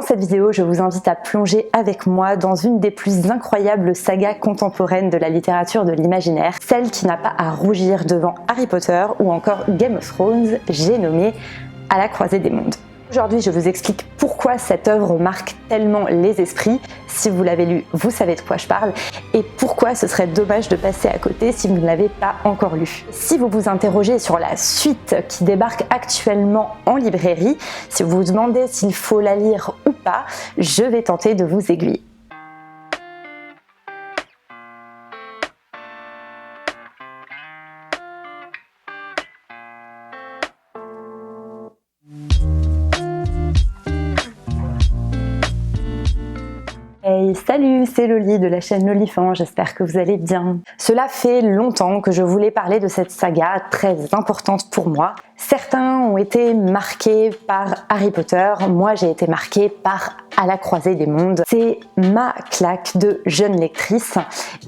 cette vidéo, je vous invite à plonger avec moi dans une des plus incroyables sagas contemporaines de la littérature de l'imaginaire, celle qui n'a pas à rougir devant Harry Potter ou encore Game of Thrones, j'ai nommé À la croisée des mondes. Aujourd'hui, je vous explique pourquoi cette œuvre marque tellement les esprits. Si vous l'avez lu, vous savez de quoi je parle, et pourquoi ce serait dommage de passer à côté si vous ne l'avez pas encore lu. Si vous vous interrogez sur la suite qui débarque actuellement en librairie, si vous vous demandez s'il faut la lire ou pas, je vais tenter de vous aiguiller. Hey, salut, c'est Loli de la chaîne Lolifant, j'espère que vous allez bien. Cela fait longtemps que je voulais parler de cette saga très importante pour moi. Certains ont été marqués par Harry Potter, moi j'ai été marquée par À la croisée des mondes. C'est ma claque de jeune lectrice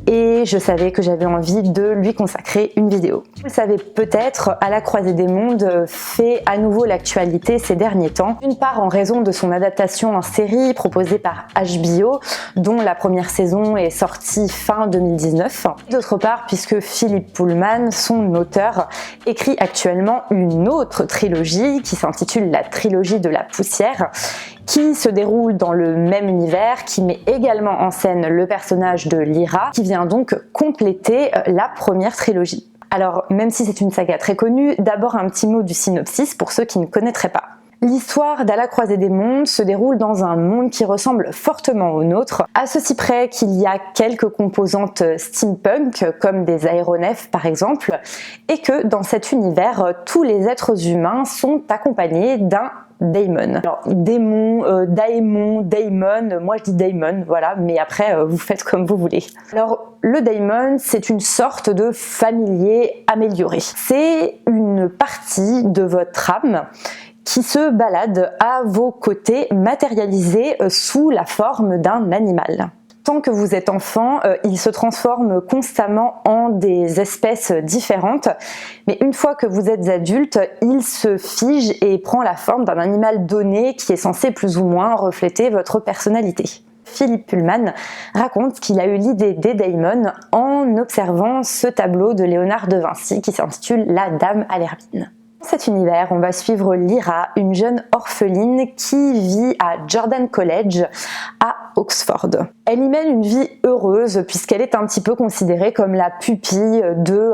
et je savais que j'avais envie de lui consacrer une vidéo. Vous le savez peut-être, À la croisée des mondes fait à nouveau l'actualité ces derniers temps. D'une part en raison de son adaptation en série proposée par HBO, dont la première saison est sortie fin 2019. D'autre part puisque Philippe Pullman, son auteur, écrit actuellement une autre trilogie qui s'intitule la trilogie de la poussière, qui se déroule dans le même univers, qui met également en scène le personnage de Lyra, qui vient donc compléter la première trilogie. Alors, même si c'est une saga très connue, d'abord un petit mot du synopsis pour ceux qui ne connaîtraient pas. L'histoire d'À la croisée des mondes se déroule dans un monde qui ressemble fortement au nôtre, à ceci près qu'il y a quelques composantes steampunk, comme des aéronefs par exemple, et que dans cet univers, tous les êtres humains sont accompagnés d'un daemon. Alors, daemon, daemon, moi je dis daemon, voilà, mais après vous faites comme vous voulez. Alors, le daemon, c'est une sorte de familier amélioré. C'est une partie de votre âme qui se balade à vos côtés, matérialisé sous la forme d'un animal. Tant que vous êtes enfant, il se transforme constamment en des espèces différentes, mais une fois que vous êtes adulte, il se fige et prend la forme d'un animal donné qui est censé plus ou moins refléter votre personnalité. Philippe Pullman raconte qu'il a eu l'idée des daemons en observant ce tableau de Léonard de Vinci qui s'intitule La Dame à l'Hermine. Dans cet univers, on va suivre Lyra, une jeune orpheline qui vit à Jordan College à Oxford. Elle y mène une vie heureuse puisqu'elle est un petit peu considérée comme la pupille de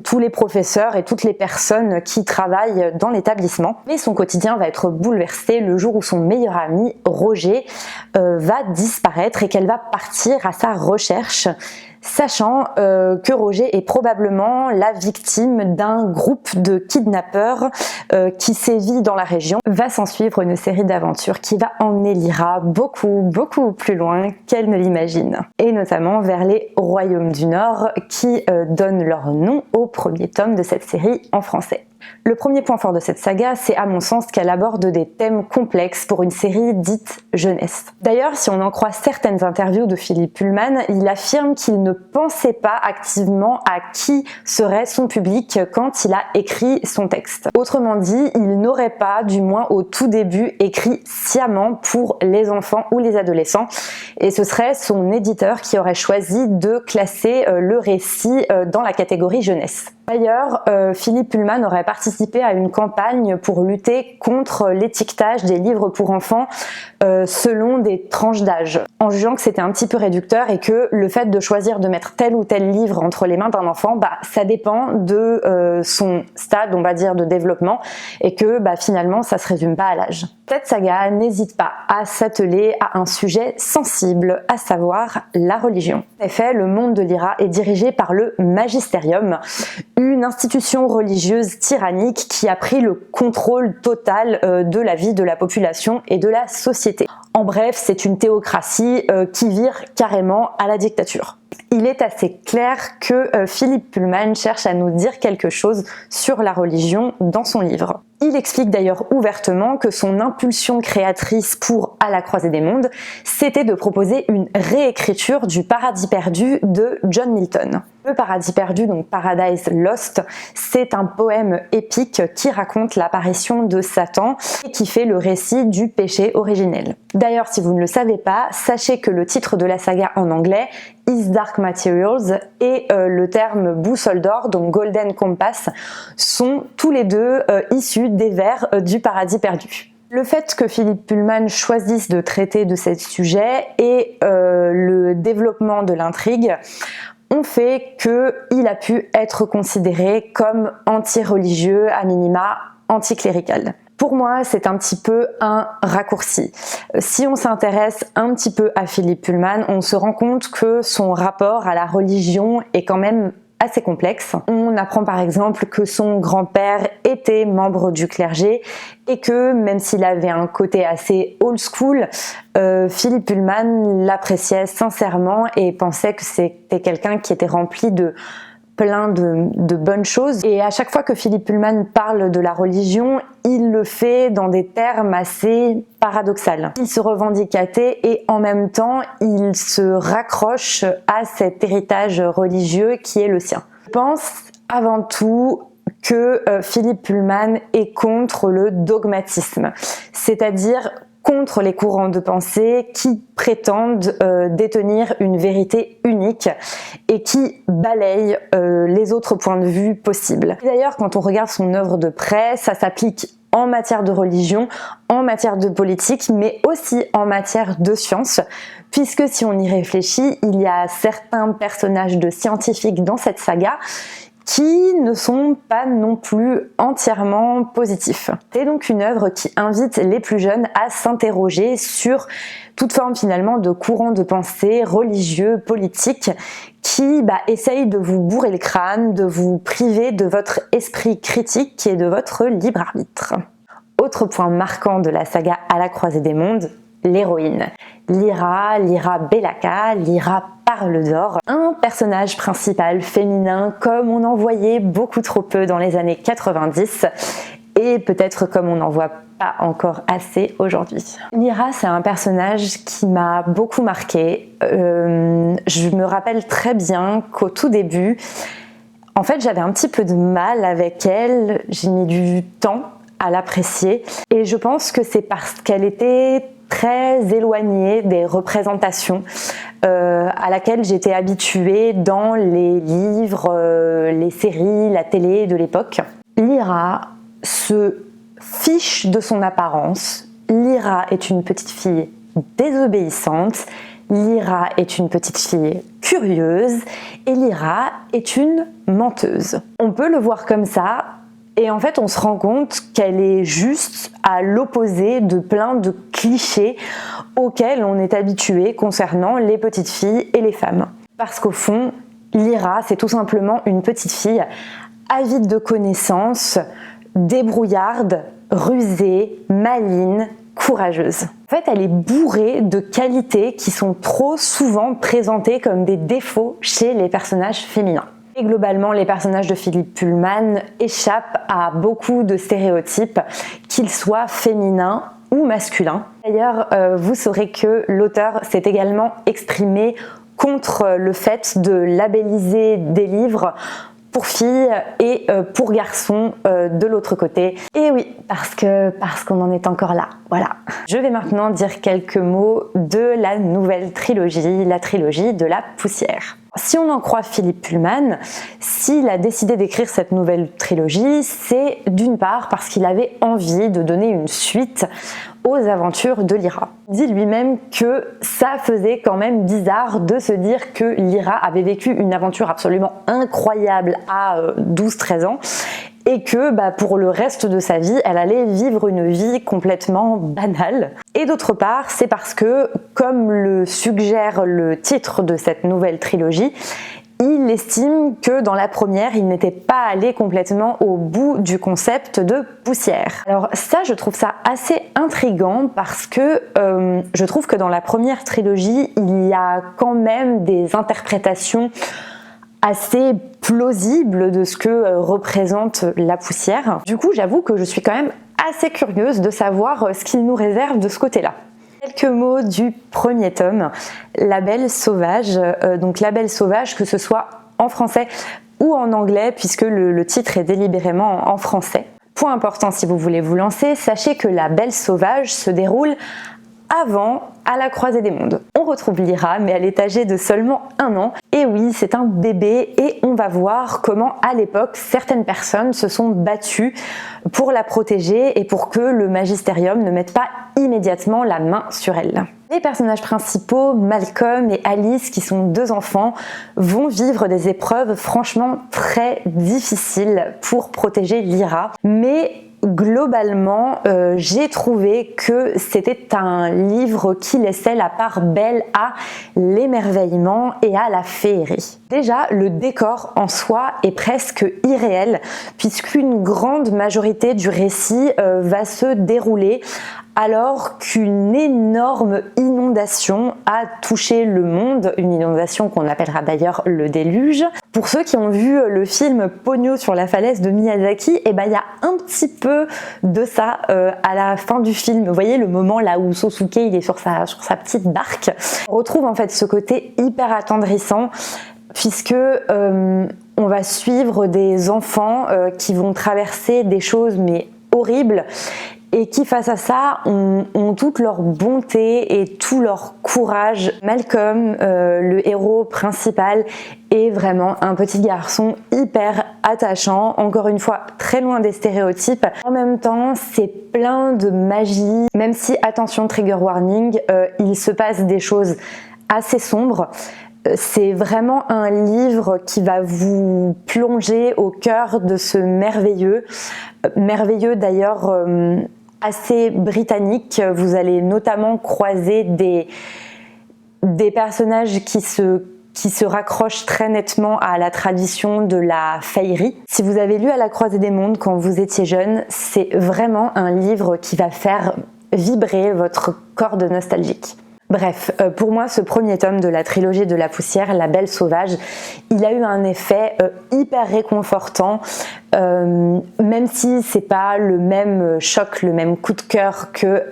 tous les professeurs et toutes les personnes qui travaillent dans l'établissement. Mais son quotidien va être bouleversé le jour où son meilleur ami, Roger, va disparaître et qu'elle va partir à sa recherche, sachant que Roger est probablement la victime d'un groupe de kidnappeurs qui sévit dans la région. Va s'en suivre une série d'aventures qui va emmener Lyra beaucoup plus loin qu'elle ne l'imagine, et notamment vers les Royaumes du Nord qui donnent leur nom au premier tome de cette série en français. Le premier point fort de cette saga, c'est à mon sens qu'elle aborde des thèmes complexes pour une série dite jeunesse. D'ailleurs, si on en croit certaines interviews de Philippe Pullman, il affirme qu'il ne pensait pas activement à qui serait son public quand il a écrit son texte. Autrement dit, il n'aurait pas, du moins au tout début, écrit sciemment pour les enfants ou les adolescents, et ce serait son éditeur qui aurait choisi de classer le récit dans la catégorie jeunesse. D'ailleurs, Philippe Pullman aurait participé à une campagne pour lutter contre l'étiquetage des livres pour enfants selon des tranches d'âge, en jugeant que c'était un petit peu réducteur et que le fait de choisir de mettre tel ou tel livre entre les mains d'un enfant, ça dépend de son stade, on va dire, de développement, et que finalement ça se résume pas à l'âge. Cette saga n'hésite pas à s'atteler à un sujet sensible, à savoir la religion. En effet, le monde de Lyra est dirigé par le Magisterium, une institution religieuse tyrannique qui a pris le contrôle total de la vie de la population et de la société. En bref, c'est une théocratie qui vire carrément à la dictature. Il est assez clair que Philippe Pullman cherche à nous dire quelque chose sur la religion dans son livre. Il explique d'ailleurs ouvertement que son impulsion créatrice pour À la croisée des mondes, c'était de proposer une réécriture du Paradis perdu de John Milton. Le Paradis perdu, donc Paradise Lost, c'est un poème épique qui raconte l'apparition de Satan et qui fait le récit du péché originel. D'ailleurs, si vous ne le savez pas, sachez que le titre de la saga en anglais, His Dark Materials, et le terme boussole d'or, donc Golden Compass, sont tous les deux issus des vers du Paradis perdu. Le fait que Philippe Pullman choisisse de traiter de ces sujets et le développement de l'intrigue ont fait qu'il a pu être considéré comme anti-religieux, à minima anticlérical. Pour moi, c'est un petit peu un raccourci. Si on s'intéresse un petit peu à Philippe Pullman, on se rend compte que son rapport à la religion est quand même assez complexe. On apprend par exemple que son grand-père était membre du clergé et que même s'il avait un côté assez old school, Philippe Pullman l'appréciait sincèrement et pensait que c'était quelqu'un qui était rempli de plein de bonnes choses. Et à chaque fois que Philippe Pullman parle de la religion, il le fait dans des termes assez paradoxaux. Il se revendique athée et en même temps, il se raccroche à cet héritage religieux qui est le sien. Je pense avant tout que Philippe Pullman est contre le dogmatisme, c'est-à-dire contre les courants de pensée qui prétendent détenir une vérité unique et qui balayent les autres points de vue possibles. D'ailleurs, quand on regarde son œuvre de près, ça s'applique en matière de religion, en matière de politique, mais aussi en matière de science, puisque si on y réfléchit, il y a certains personnages de scientifiques dans cette saga qui ne sont pas non plus entièrement positifs. C'est donc une œuvre qui invite les plus jeunes à s'interroger sur toute forme finalement de courant de pensée religieux, politique, qui essaye de vous bourrer le crâne, de vous priver de votre esprit critique et de votre libre arbitre. Autre point marquant de la saga À la croisée des mondes, l'héroïne. Lyra Belaka, Lyra Parle d'or, un personnage principal féminin comme on en voyait beaucoup trop peu dans les années 90 et peut-être comme on n'en voit pas encore assez aujourd'hui. Lyra, c'est un personnage qui m'a beaucoup marqué. Je me rappelle très bien qu'au tout début, en fait, j'avais un petit peu de mal avec elle, j'ai mis du temps à l'apprécier et je pense que c'est parce qu'elle était très éloignée des représentations à laquelle j'étais habituée dans les livres, les séries, la télé de l'époque. Lyra se fiche de son apparence. Lyra est une petite fille désobéissante. Lyra est une petite fille curieuse. Et Lyra est une menteuse. On peut le voir comme ça. Et en fait, on se rend compte qu'elle est juste à l'opposé de plein de clichés auxquels on est habitué concernant les petites filles et les femmes. Parce qu'au fond, Lyra, c'est tout simplement une petite fille avide de connaissances, débrouillarde, rusée, maligne, courageuse. En fait, elle est bourrée de qualités qui sont trop souvent présentées comme des défauts chez les personnages féminins. Et globalement, les personnages de Philippe Pullman échappent à beaucoup de stéréotypes, qu'ils soient féminins ou masculins. D'ailleurs, vous saurez que l'auteur s'est également exprimé contre le fait de labelliser des livres pour filles et pour garçons de l'autre côté. Et oui, parce qu'on en est encore là, voilà. Je vais maintenant dire quelques mots de la nouvelle trilogie, la trilogie de la poussière. Si on en croit Philippe Pullman, s'il a décidé d'écrire cette nouvelle trilogie, c'est d'une part parce qu'il avait envie de donner une suite aux aventures de Lyra. Il dit lui-même que ça faisait quand même bizarre de se dire que Lyra avait vécu une aventure absolument incroyable à 12-13 ans et que pour le reste de sa vie, elle allait vivre une vie complètement banale. Et d'autre part, c'est parce que, comme le suggère le titre de cette nouvelle trilogie, il estime que dans la première, il n'était pas allé complètement au bout du concept de poussière. Alors ça, je trouve ça assez intriguant parce que je trouve que dans la première trilogie, il y a quand même des interprétations assez plausible de ce que représente la poussière. Du coup, j'avoue que je suis quand même assez curieuse de savoir ce qu'il nous réserve de ce côté-là. Quelques mots du premier tome, La Belle Sauvage. Donc La Belle Sauvage, que ce soit en français ou en anglais puisque le titre est délibérément en français. Point important si vous voulez vous lancer, sachez que La Belle Sauvage se déroule avant À la croisée des mondes. On retrouve Lyra, mais elle est âgée de seulement 1 an. Et oui, c'est un bébé et on va voir comment à l'époque certaines personnes se sont battues pour la protéger et pour que le Magisterium ne mette pas immédiatement la main sur elle. Les personnages principaux, Malcolm et Alice, qui sont 2 enfants, vont vivre des épreuves franchement très difficiles pour protéger Lyra. Mais globalement, j'ai trouvé que c'était un livre qui laissait la part belle à l'émerveillement et à la féerie. Déjà, le décor en soi est presque irréel puisqu'une grande majorité du récit va se dérouler alors qu'une énorme inondation a touché le monde, une inondation qu'on appellera d'ailleurs le déluge. Pour ceux qui ont vu le film Ponyo sur la falaise de Miyazaki, il y a un petit peu de ça à la fin du film. Vous voyez le moment là où Sosuke il est sur sa petite barque. On retrouve en fait ce côté hyper attendrissant puisque on va suivre des enfants qui vont traverser des choses mais horribles et qui face à ça ont toute leur bonté et tout leur courage. Malcolm, le héros principal, est vraiment un petit garçon hyper attachant, encore une fois très loin des stéréotypes. En même temps, c'est plein de magie, même si, attention, trigger warning, il se passe des choses assez sombres. C'est vraiment un livre qui va vous plonger au cœur de ce merveilleux d'ailleurs assez britannique. Vous allez notamment croiser des personnages qui se raccrochent très nettement à la tradition de la féerie. Si vous avez lu À la croisée des mondes quand vous étiez jeune, c'est vraiment un livre qui va faire vibrer votre corde nostalgique. Bref, pour moi, ce premier tome de la trilogie de la poussière, La Belle Sauvage, il a eu un effet hyper réconfortant, même si c'est pas le même choc, le même coup de cœur que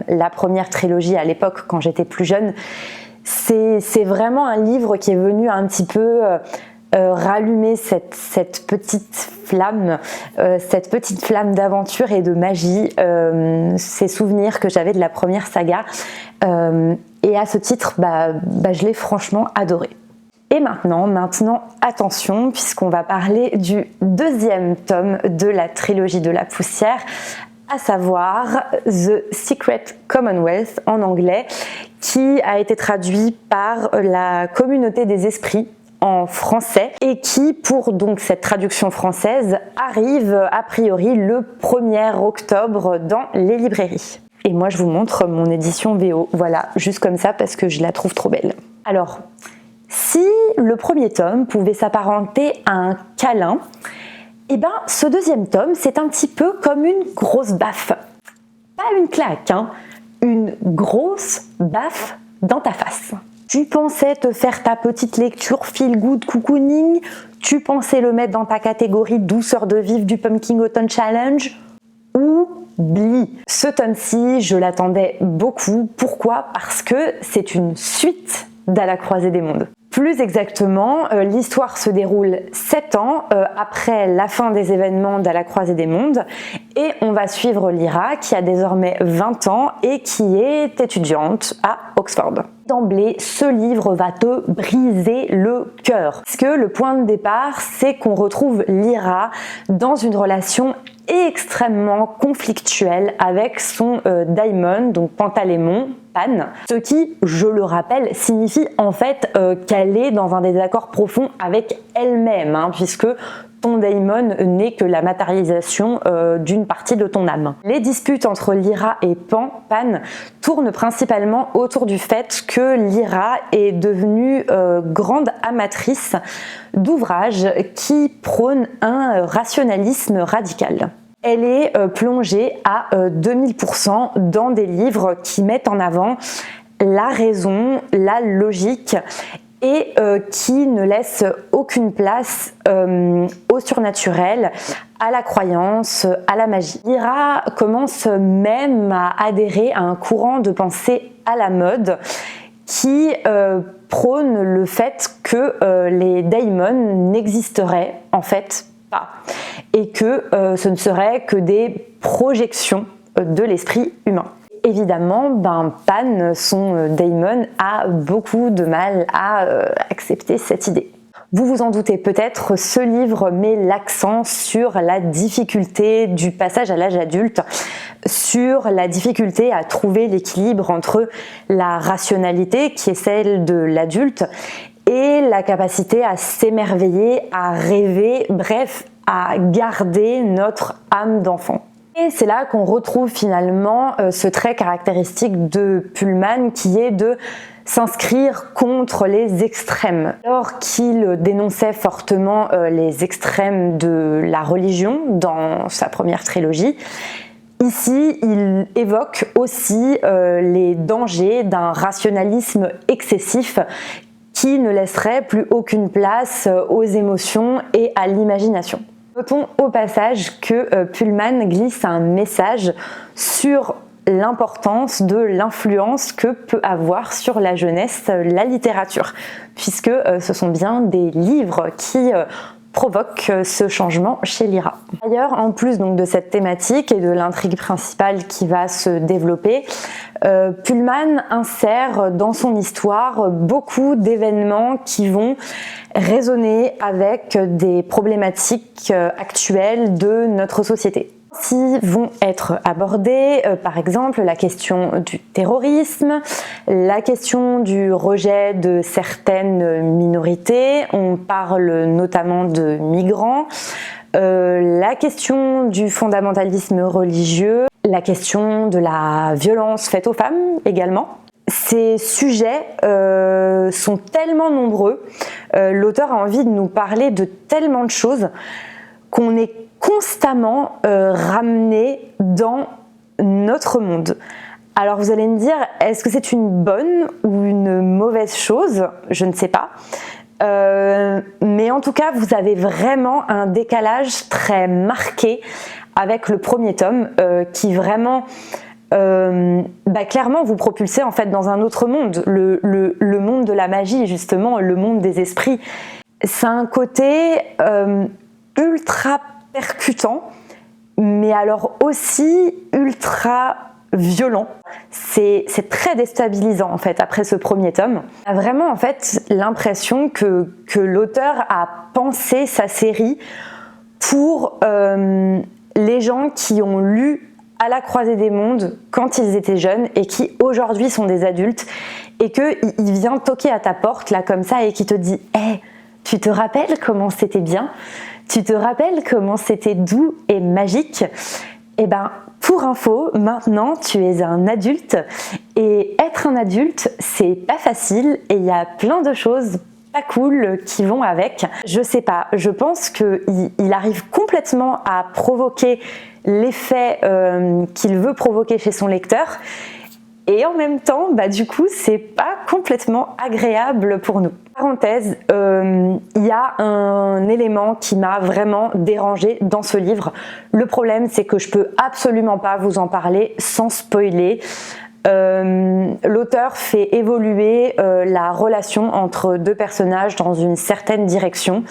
la première trilogie à l'époque quand j'étais plus jeune. C'est vraiment un livre qui est venu un petit peu rallumer cette petite flamme d'aventure et de magie, ces souvenirs que j'avais de la première saga. Et à ce titre, je l'ai franchement adoré. Et maintenant, attention, puisqu'on va parler du 2e tome de la trilogie de la poussière, à savoir The Secret Commonwealth en anglais, qui a été traduit par la communauté des esprits en français et qui, pour donc cette traduction française, arrive a priori le 1er octobre dans les librairies. Et moi je vous montre mon édition VO, voilà, juste comme ça parce que je la trouve trop belle. Alors, si le premier tome pouvait s'apparenter à un câlin, ce 2e tome c'est un petit peu comme une grosse baffe. Pas une claque, une grosse baffe dans ta face. Tu pensais te faire ta petite lecture feel good cocooning, tu pensais le mettre dans ta catégorie douceur de vivre du Pumpkin Autumn Challenge, oublie. Ce tome-ci, je l'attendais beaucoup. Pourquoi ? Parce que c'est une suite d'À la croisée des mondes. Plus exactement, l'histoire se déroule 7 ans après la fin des événements d'À la croisée des mondes et on va suivre Lyra qui a désormais 20 ans et qui est étudiante à Oxford. D'emblée, ce livre va te briser le cœur. Parce que le point de départ, c'est qu'on retrouve Lyra dans une relation extrêmement conflictuelle avec son daimon, donc Pantalémon, Pan, ce qui, je le rappelle, signifie en fait qu'elle est dans un désaccord profond avec elle-même, puisque ton daimon n'est que la matérialisation d'une partie de ton âme. Les disputes entre Lyra et Pan tournent principalement autour du fait que Lyra est devenue grande amatrice d'ouvrages qui prônent un rationalisme radical. Elle est plongée à 2000% dans des livres qui mettent en avant la raison, la logique et qui ne laissent aucune place au surnaturel, à la croyance, à la magie. Lyra commence même à adhérer à un courant de pensée à la mode qui prône le fait que que les daimons n'existeraient en fait pas et que ce ne serait que des projections de l'esprit humain. Évidemment, Pan, son daimon, a beaucoup de mal à accepter cette idée. Vous vous en doutez peut-être, ce livre met l'accent sur la difficulté du passage à l'âge adulte, sur la difficulté à trouver l'équilibre entre la rationalité, qui est celle de l'adulte, et la capacité à s'émerveiller, à rêver, bref, à garder notre âme d'enfant. Et c'est là qu'on retrouve finalement ce trait caractéristique de Pullman qui est de s'inscrire contre les extrêmes. Alors qu'il dénonçait fortement les extrêmes de la religion dans sa première trilogie, ici il évoque aussi les dangers d'un rationalisme excessif qui ne laisserait plus aucune place aux émotions et à l'imagination. Notons au passage que Pullman glisse un message sur l'importance de l'influence que peut avoir sur la jeunesse la littérature, puisque ce sont bien des livres qui provoquent ce changement chez Lyra. D'ailleurs, en plus donc de cette thématique et de l'intrigue principale qui va se développer, Pullman insère dans son histoire beaucoup d'événements qui vont résonner avec des problématiques actuelles de notre société. Ainsi vont être abordées par exemple la question du terrorisme, la question du rejet de certaines minorités, on parle notamment de migrants, la question du fondamentalisme religieux, la question de la violence faite aux femmes également. Ces sujets sont tellement nombreux, l'auteur a envie de nous parler de tellement de choses qu'on est constamment ramené dans notre monde. Alors vous allez me dire, est-ce que c'est une bonne ou une mauvaise chose? Je ne sais pas. Mais en tout cas, vous avez vraiment un décalage très marqué avec le premier tome qui vraiment clairement vous propulsez en fait dans un autre monde, le monde de la magie justement, le monde des esprits. C'est un côté ultra percutant, mais alors aussi ultra violent. C'est très déstabilisant en fait après ce premier tome. On a vraiment en fait l'impression que l'auteur a pensé sa série pour les gens qui ont lu À la croisée des mondes quand ils étaient jeunes et qui aujourd'hui sont des adultes et qu'il vient toquer à ta porte là comme ça et qui te dit hey, tu te rappelles comment c'était bien? Tu te rappelles comment c'était doux et magique? Eh ben, pour info, maintenant tu es un adulte et être un adulte, c'est pas facile et il y a plein de choses pas cool qui vont avec. Je sais pas, je pense qu'il arrive complètement à provoquer l'effet qu'il veut provoquer chez son lecteur et en même temps, du coup, c'est pas complètement agréable pour nous. Parenthèse, il y a un élément qui m'a vraiment dérangée dans ce livre. Le problème, c'est que je peux absolument pas vous en parler sans spoiler. L'auteur fait évoluer la relation entre deux personnages dans une certaine direction.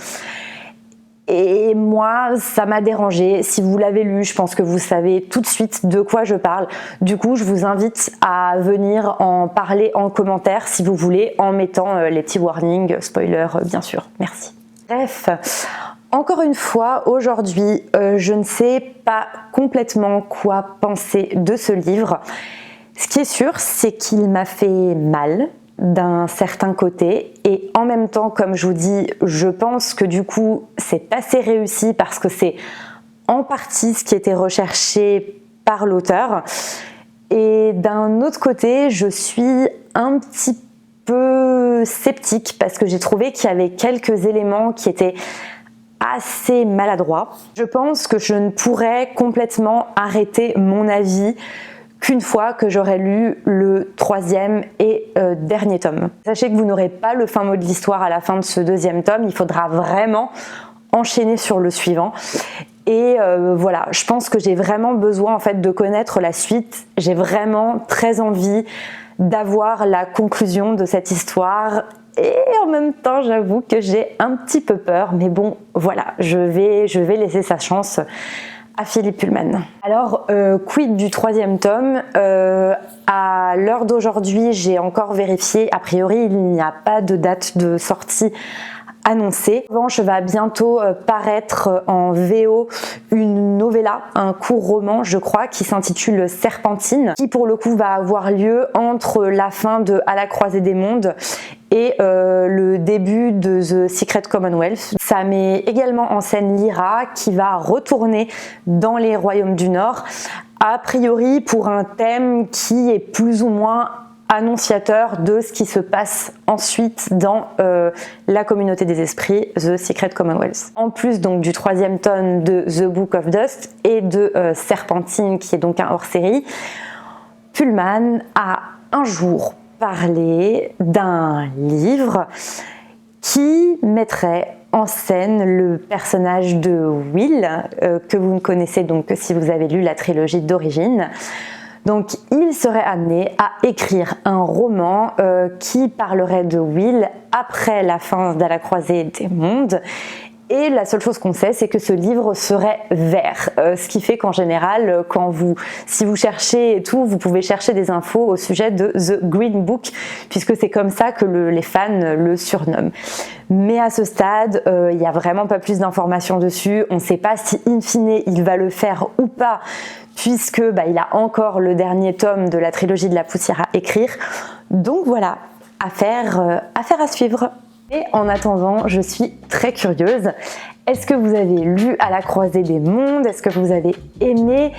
Et moi, ça m'a dérangée. Si vous l'avez lu, je pense que vous savez tout de suite de quoi je parle. Du coup, je vous invite à venir en parler en commentaire si vous voulez, en mettant les petits warnings, spoilers bien sûr. Merci. Bref, encore une fois, aujourd'hui, je ne sais pas complètement quoi penser de ce livre. Ce qui est sûr, c'est qu'il m'a fait mal d'un certain côté et en même temps, comme je vous dis, je pense que du coup c'est assez réussi parce que c'est en partie ce qui était recherché par l'auteur. Et d'un autre côté, je suis un petit peu sceptique parce que j'ai trouvé qu'il y avait quelques éléments qui étaient assez maladroits. Je pense que je ne pourrais complètement arrêter mon avis qu'une fois que j'aurai lu le troisième et dernier tome. Sachez que vous n'aurez pas le fin mot de l'histoire à la fin de ce deuxième tome, il faudra vraiment enchaîner sur le suivant. Et voilà, je pense que j'ai vraiment besoin en fait de connaître la suite. J'ai vraiment très envie d'avoir la conclusion de cette histoire et en même temps j'avoue que j'ai un petit peu peur, mais bon voilà, je vais laisser sa chance à Philippe Pullman. Alors quid du 3e tome? À l'heure d'aujourd'hui, j'ai encore vérifié, a priori il n'y a pas de date de sortie annoncé. En revanche, va bientôt paraître en VO une novella, un court roman je crois, qui s'intitule Serpentine, qui pour le coup va avoir lieu entre la fin de À la croisée des mondes et le début de The Secret Commonwealth. Ça met également en scène Lyra qui va retourner dans les royaumes du Nord, a priori pour un thème qui est plus ou moins annonciateur de ce qui se passe ensuite dans la communauté des esprits, The Secret Commonwealth. En plus donc du 3e tome de The Book of Dust et de Serpentine, qui est donc un hors-série, Pullman a un jour parlé d'un livre qui mettrait en scène le personnage de Will, que vous ne connaissez donc que si vous avez lu la trilogie d'origine. Donc il serait amené à écrire un roman qui parlerait de Will après la fin d'À la croisée des mondes. Et la seule chose qu'on sait, c'est que ce livre serait vert, ce qui fait qu'en général, si vous cherchez et tout, vous pouvez chercher des infos au sujet de The Green Book, puisque c'est comme ça que les fans le surnomment. Mais à ce stade, il n'y a vraiment pas plus d'informations dessus. On ne sait pas si in fine il va le faire ou pas, puisque il a encore le dernier tome de la trilogie de la poussière à écrire. Donc voilà, affaire à suivre. Et en attendant, je suis très curieuse. Est-ce que vous avez lu À la croisée des mondes? Est-ce que vous avez aimé?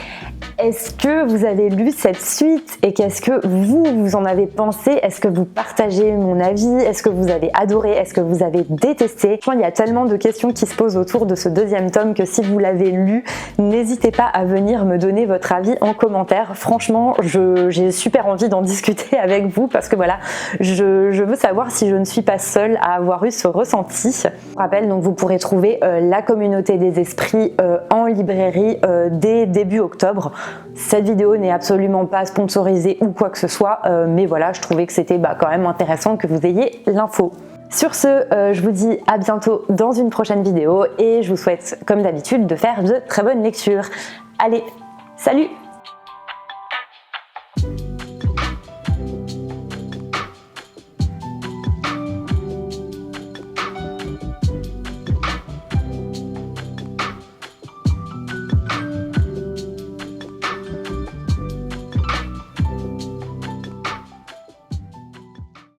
Est-ce que vous avez lu cette suite? Et qu'est-ce que vous en avez pensé? Est-ce que vous partagez mon avis? Est-ce que vous avez adoré? Est-ce que vous avez détesté? Franchement, il y a tellement de questions qui se posent autour de ce 2e tome que si vous l'avez lu, n'hésitez pas à venir me donner votre avis en commentaire. Franchement, j'ai super envie d'en discuter avec vous parce que voilà, je veux savoir si je ne suis pas seule à avoir eu ce ressenti. Je vous rappelle, donc vous pourrez trouver La communauté des esprits en librairie dès début octobre. Cette vidéo n'est absolument pas sponsorisée ou quoi que ce soit, mais voilà, je trouvais que c'était quand même intéressant que vous ayez l'info. Sur ce, je vous dis à bientôt dans une prochaine vidéo et je vous souhaite, comme d'habitude, de faire de très bonnes lectures. Allez, salut!